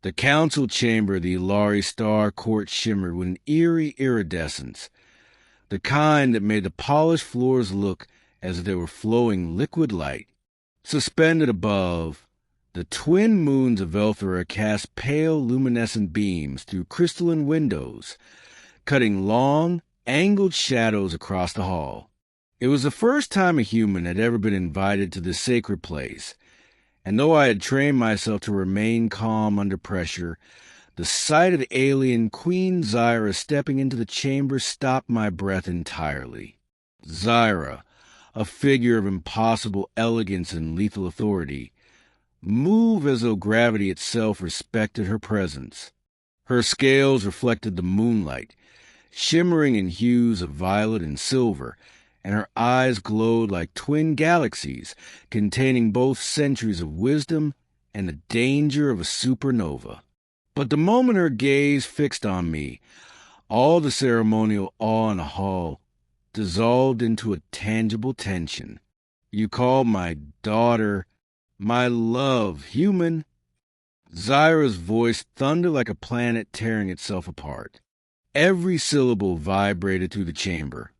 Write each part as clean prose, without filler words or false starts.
The council chamber of the Ilari Star Court shimmered with an eerie iridescence, the kind that made the polished floors look as if they were flowing liquid light. Suspended above, the twin moons of Elthera cast pale luminescent beams through crystalline windows, cutting long, angled shadows across the hall. It was the first time a human had ever been invited to this sacred place, and though I had trained myself to remain calm under pressure, the sight of the alien Queen Zyra stepping into the chamber stopped my breath entirely. Zyra, a figure of impossible elegance and lethal authority, moved as though gravity itself respected her presence. Her scales reflected the moonlight, shimmering in hues of violet and silver, and her eyes glowed like twin galaxies containing both centuries of wisdom and the danger of a supernova. But the moment her gaze fixed on me, all the ceremonial awe in the hall dissolved into a tangible tension. "You call my daughter, my love, human?" Zyra's voice thundered like a planet tearing itself apart. Every syllable vibrated through the chamber,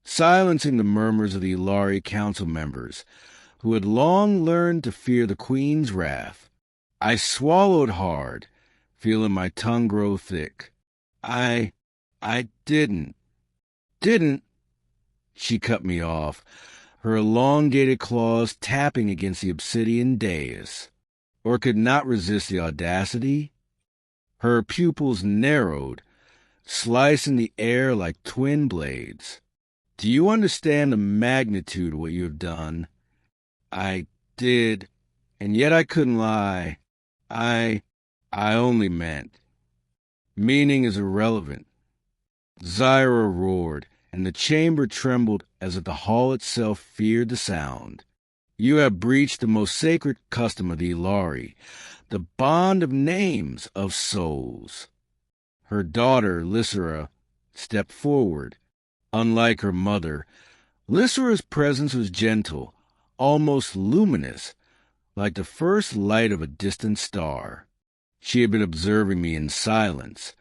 silencing the murmurs of the Ilari council members, who had long learned to fear the Queen's wrath. I swallowed hard, feeling my tongue grow thick. I didn't. She cut me off, her elongated claws tapping against the obsidian dais. Or could not resist the audacity? Her pupils narrowed, slicing the air like twin blades. "Do you understand the magnitude of what you have done?" I did, and yet I couldn't lie. I only meant. Meaning is irrelevant. Zyra roared, and the chamber trembled as if the hall itself feared the sound. "You have breached the most sacred custom of the Ilari, the bond of names, of souls." Her daughter, Lysera, stepped forward. Unlike her mother, Lysera's presence was gentle, almost luminous, like the first light of a distant star. She had been observing me in silence,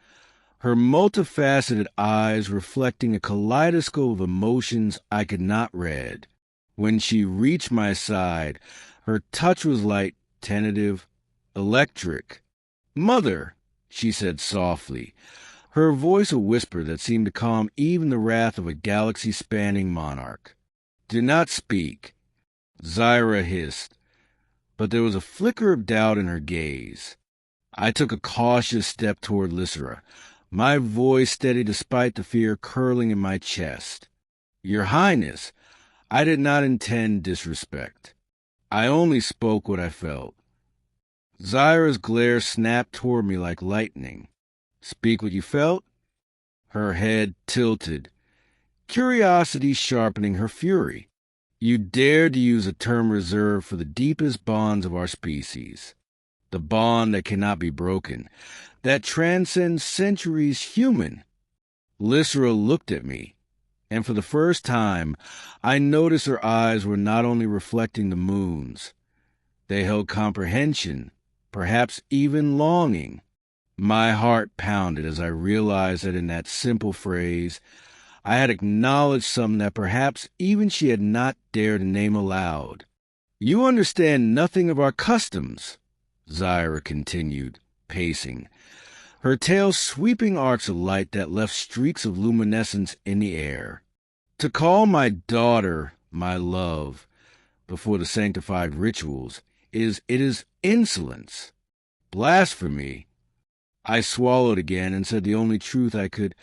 her multifaceted eyes reflecting a kaleidoscope of emotions I could not read. When she reached my side, her touch was light, tentative, electric. "Mother," she said softly, her voice a whisper that seemed to calm even the wrath of a galaxy-spanning monarch. "Do not speak," Zyra hissed, but there was a flicker of doubt in her gaze. I took a cautious step toward Lysera, my voice steady despite the fear curling in my chest. "Your Highness, I did not intend disrespect. I only spoke what I felt." Zyra's glare snapped toward me like lightning. "Speak what you felt?" Her head tilted, curiosity sharpening her fury. "You dared to use a term reserved for the deepest bonds of our species, the bond that cannot be broken, that transcends centuries human." Lysera looked at me, and for the first time I noticed her eyes were not only reflecting the moons. They held comprehension, perhaps even longing. My heart pounded as I realized that in that simple phrase I had acknowledged something that perhaps even she had not dared to name aloud. "You understand nothing of our customs," Zyra continued, pacing, her tail sweeping arcs of light that left streaks of luminescence in the air. "To call my daughter my love before the sanctified rituals is insolence, blasphemy." I swallowed again and said the only truth I could.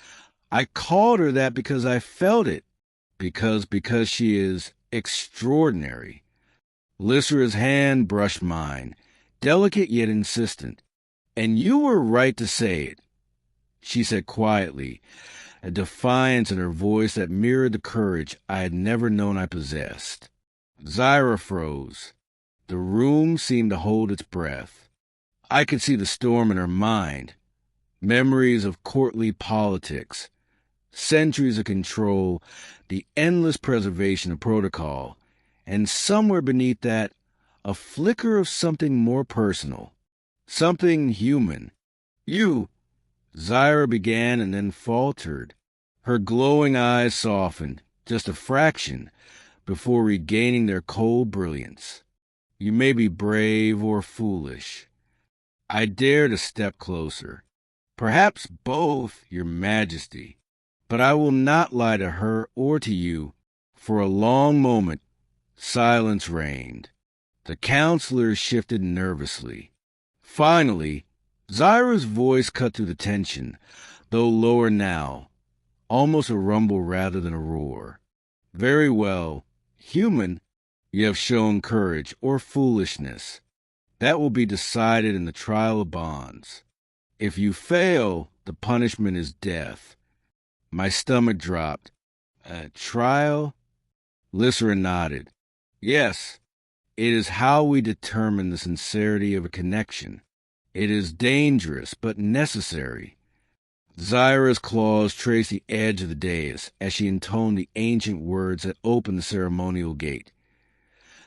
"I called her that because I felt it, because she is extraordinary." Lysera's hand brushed mine, delicate yet insistent. "And you were right to say it," she said quietly, a defiance in her voice that mirrored the courage I had never known I possessed. Zyra froze. The room seemed to hold its breath. I could see the storm in her mind, memories of courtly politics, centuries of control, the endless preservation of protocol, and somewhere beneath that, a flicker of something more personal. something human. You, Zyra began and then faltered. Her glowing eyes softened, just a fraction, before regaining their cold brilliance. You may be brave or foolish. I dared a step closer. Perhaps both, your majesty. But I will not lie to her or to you. For a long moment, silence reigned. The counselors shifted nervously. Finally, Zyra's voice cut through the tension, though lower now, almost a rumble rather than a roar. Very well, human, you have shown courage or foolishness. That will be decided in the trial of bonds. If you fail, the punishment is death. My stomach dropped. Trial? Lysra nodded. Yes, it is how we determine the sincerity of a connection. It is dangerous, but necessary. Zyra's claws traced the edge of the dais as she intoned the ancient words that opened the ceremonial gate.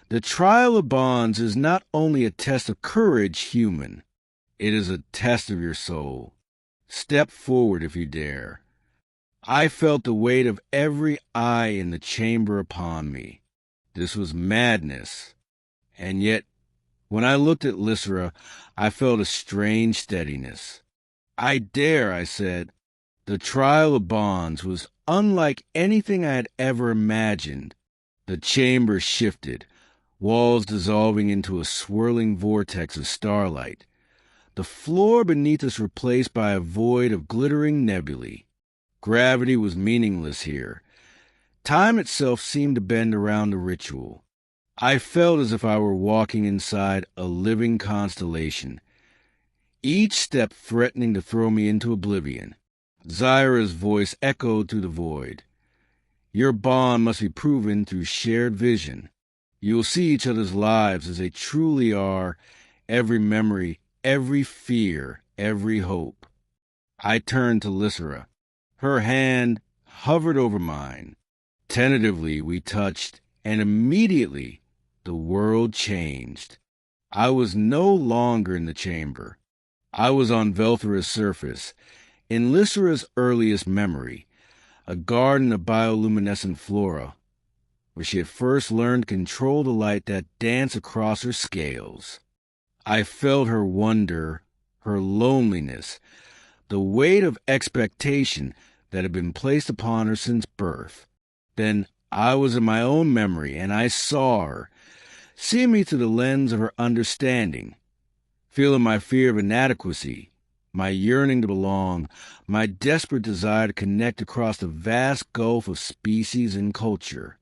The trial of bonds is not only a test of courage, human. It is a test of your soul. Step forward if you dare. I felt the weight of every eye in the chamber upon me. This was madness. And yet, when I looked at Lysra, I felt a strange steadiness. I dare, I said. The trial of bonds was unlike anything I had ever imagined. The chamber shifted, walls dissolving into a swirling vortex of starlight. The floor beneath us replaced by a void of glittering nebulae. Gravity was meaningless here. Time itself seemed to bend around the ritual. I felt as if I were walking inside a living constellation, each step threatening to throw me into oblivion. Zyra's voice echoed through the void. Your bond must be proven through shared vision. You will see each other's lives as they truly are, every memory, every fear, every hope. I turned to Lysra. Her hand hovered over mine. Tentatively we touched, and immediately the world changed. I was no longer in the chamber. I was on Velthera's surface, in Lysra's earliest memory, a garden of bioluminescent flora, where she had first learned to control the light that danced across her scales. I felt her wonder, her loneliness, the weight of expectation that had been placed upon her since birth. Then I was in my own memory, and I saw her, seeing me through the lens of her understanding, feeling my fear of inadequacy, my yearning to belong, my desperate desire to connect across the vast gulf of species and culture.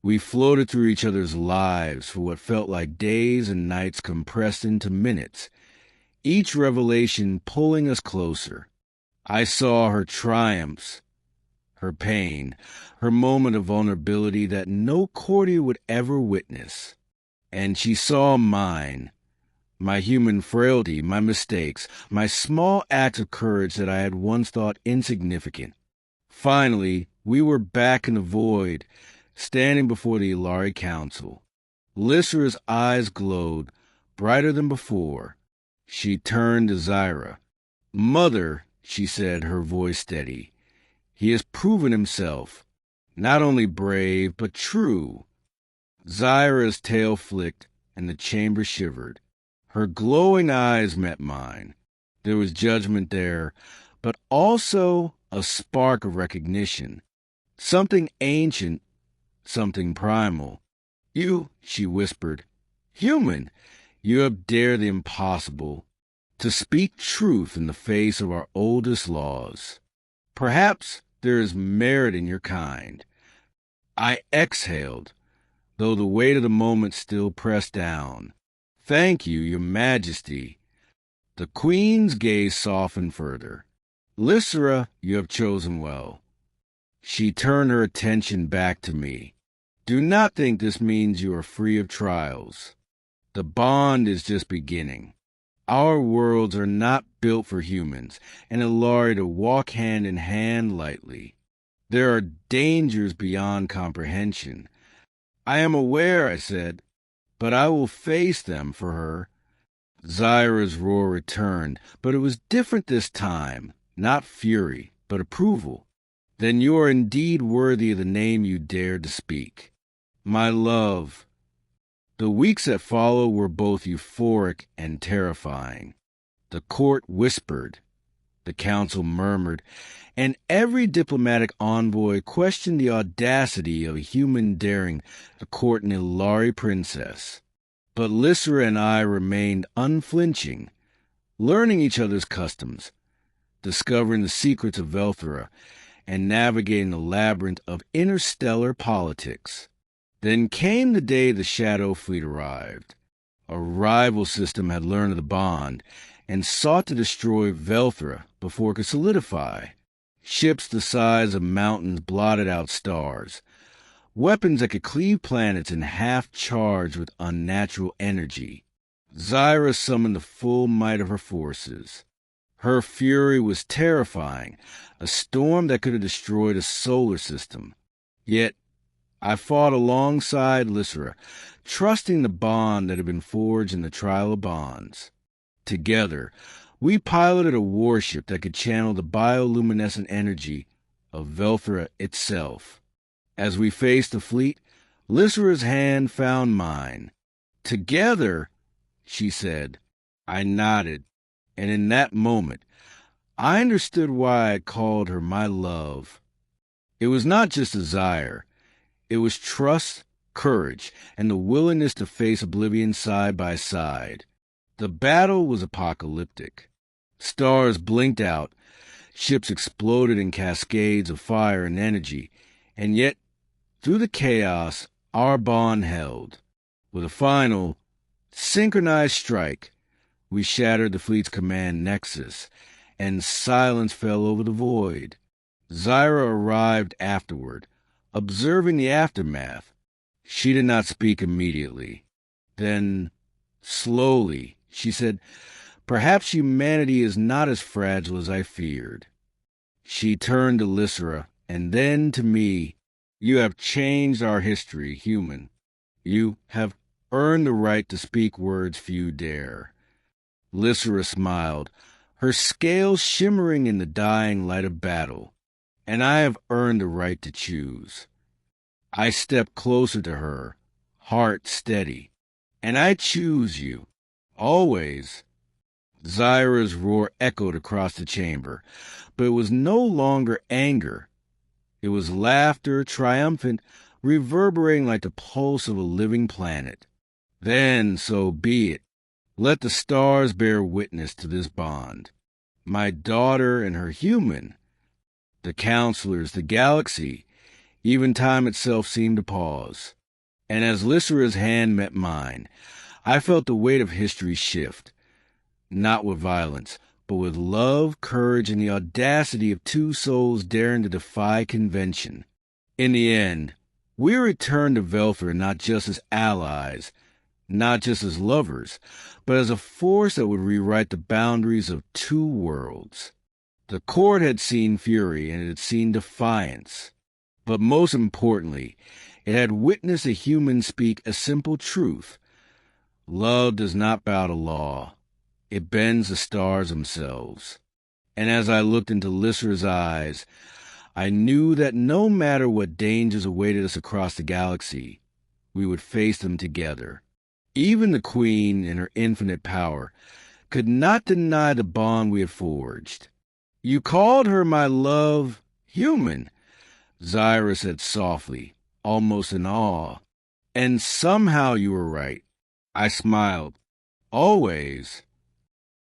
We floated through each other's lives for what felt like days and nights compressed into minutes, each revelation pulling us closer. I saw her triumphs, her pain, her moment of vulnerability that no courtier would ever witness. And she saw mine, my human frailty, my mistakes, my small acts of courage that I had once thought insignificant. Finally, we were back in the void, standing before the Ilari Council. Lysra's eyes glowed, brighter than before. She turned to Zyra. Mother, she said, her voice steady, he has proven himself, not only brave, but true. Zyra's tail flicked, and the chamber shivered. Her glowing eyes met mine. There was judgment there, but also a spark of recognition. Something ancient, something primal. You, she whispered, human, you have dared the impossible, to speak truth in the face of our oldest laws. Perhaps there is merit in your kind. I exhaled, though the weight of the moment still pressed down. Thank you, your majesty. The queen's gaze softened further. Lysra, you have chosen well. She turned her attention back to me. Do not think this means you are free of trials. The bond is just beginning. Our worlds are not built for humans and Ilari to walk hand in hand lightly. There are dangers beyond comprehension. I am aware, I said, but I will face them for her. Zyra's roar returned, but it was different this time. Not fury, but approval. Then you are indeed worthy of the name you dared to speak. My love. The weeks that followed were both euphoric and terrifying. The court whispered, the council murmured, and every diplomatic envoy questioned the audacity of a human daring to court an Ilari princess. But Lysra and I remained unflinching, learning each other's customs, discovering the secrets of Velthera, and navigating the labyrinth of interstellar politics. Then came the day the Shadow Fleet arrived. A rival system had learned of the bond and sought to destroy Velthera before it could solidify. Ships the size of mountains blotted out stars. Weapons that could cleave planets in half charged with unnatural energy. Zyra summoned the full might of her forces. Her fury was terrifying, a storm that could have destroyed a solar system. Yet, I fought alongside Lysra, trusting the bond that had been forged in the trial of bonds. Together, we piloted a warship that could channel the bioluminescent energy of Velthera itself. As we faced the fleet, Lysra's hand found mine. Together, she said. I nodded, and in that moment, I understood why I called her my love. It was not just desire. It was trust, courage, and the willingness to face oblivion side by side. The battle was apocalyptic. Stars blinked out, ships exploded in cascades of fire and energy, and yet, through the chaos, our bond held. With a final, synchronized strike, we shattered the fleet's command nexus, and silence fell over the void. Zyra arrived afterward, observing the aftermath. She did not speak immediately. Then, slowly, she said, "Perhaps humanity is not as fragile as I feared." She turned to Lysra, and then to me. "You have changed our history, human. You have earned the right to speak words few dare." Lysra smiled, her scales shimmering in the dying light of battle. "And I have earned the right to choose." I stepped closer to her, heart steady. "And I choose you. Always." Zyra's roar echoed across the chamber, but it was no longer anger. It was laughter, triumphant, reverberating like the pulse of a living planet. "Then so be it. Let the stars bear witness to this bond. My daughter and her human. The counselors, the galaxy, even time itself seemed to pause. And as Lysra's hand met mine, I felt the weight of history shift. Not with violence, but with love, courage, and the audacity of two souls daring to defy convention. In the end, we returned to Velthera not just as allies, not just as lovers, but as a force that would rewrite the boundaries of two worlds. The court had seen fury, and it had seen defiance. But most importantly, it had witnessed a human speak a simple truth. Love does not bow to law. It bends the stars themselves. And as I looked into Lysra's eyes, I knew that no matter what dangers awaited us across the galaxy, we would face them together. Even the Queen, in her infinite power, could not deny the bond we had forged. "You called her my love, human," Zyra said softly, almost in awe. "And somehow you were right." I smiled. "Always."